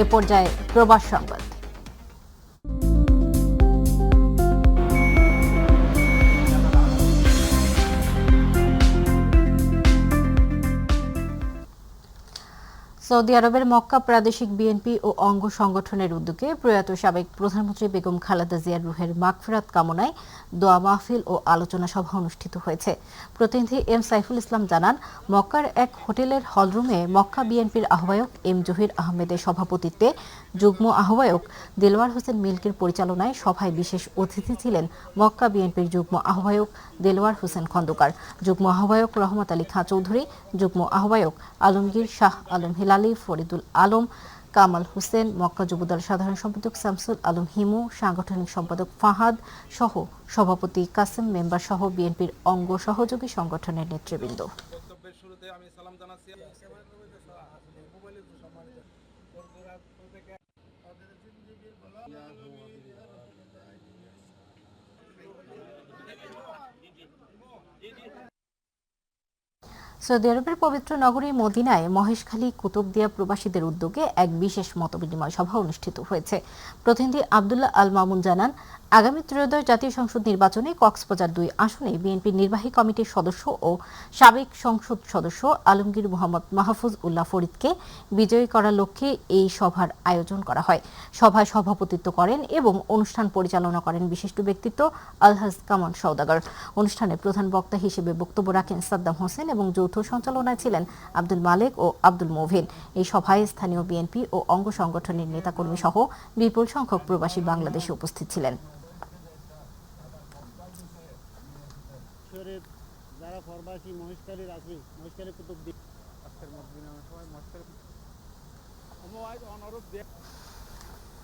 এ পর্যায়ে প্রবাস সংবাদ। সৌদি আরবের মক্কা প্রাদেশিক বিএনপি ও অঙ্গ সংগঠনের উদ্যোগে প্রয়াত সাবেক প্রধানমন্ত্রী বেগম খালেদা জিয়ার রুহের মাগফিরাত কামনায় দোয়া মাহফিল ও আলোচনা সভা অনুষ্ঠিত হয়েছে। প্রতিনিধি এম সাইফুল ইসলাম জানান, মক্কার এক হোটেলের হলরুমে মক্কা বিএনপির আহ্বায়ক এম জহির আহমেদের সভাপতিত্বে যুগ্ম আহ্বায়ক দেলোয়ার হোসেন মিল্কির পরিচালনায় সভায় বিশেষ অতিথি ছিলেন মক্কা বিএনপির যুগ্ম আহ্বায়ক দেলোয়ার হোসেন খন্দকার, যুগ্ম আহ্বায়ক রহমত আলী খাঁ চৌধুরী, যুগ্ম আহ্বায়ক আলমগীর শাহ আলম হিলালি, ফরিদুল আলম, কামাল হোসেন, মক্কা যুবদল সাধারণ সম্পাদক শামসুল আলম হিমু, সাংগঠনিক সম্পাদক ফাহাদ সহ সভাপতি কাসেম মেম্বার সহ বিএনপির অঙ্গ সহযোগী সংগঠনের নেতৃবৃন্দ। সৌদি আরবের পবিত্র নগরী মদিনায় মহেশখালী কুতুবদিয়া প্রবাসীদের উদ্যোগে এক বিশেষ মতবিনিময় সভা অনুষ্ঠিত হয়েছে। প্রতিনিধি আব্দুল্লাহ আল মামুন জানান, আগামী ত্রয়োদশ জাতীয় সংসদ নির্বাচনে কক্সবাজার 2 আসনে বিএনপির নির্বাহী কমিটির সদস্য ও সাবেক সংসদ সদস্য আলমগীর মোহাম্মদ মাহফুজ উল্লাহ ফরিদকে বিজয়ী করার লক্ষ্যে এই সভার আয়োজন করা হয়। সভায় সভাপতিত্ব করেন এবং অনুষ্ঠান পরিচালনা করেন বিশিষ্ট ব্যক্তিত্ব আলহাজ কামাল সওদাগর। অনুষ্ঠানে প্রধান বক্তা হিসেবে বক্তব্য রাখেন সাদ্দাম হোসেন এবং যৌথ সঞ্চালনায় ছিলেন আব্দুল মালেক ও আব্দুল মোভিন। এই সভায় স্থানীয় বিএনপি ও অঙ্গ সংগঠনের নেতাকর্মী সহ বিপুল সংখ্যক প্রবাসী বাংলাদেশে উপস্থিত ছিলেন। যারা প্রবাসী মহেশখালীর আছে, মহেশখালী কুতুবদিয়া আজকের মতবিনিময় সভায় মহেশখালী অনুরোধ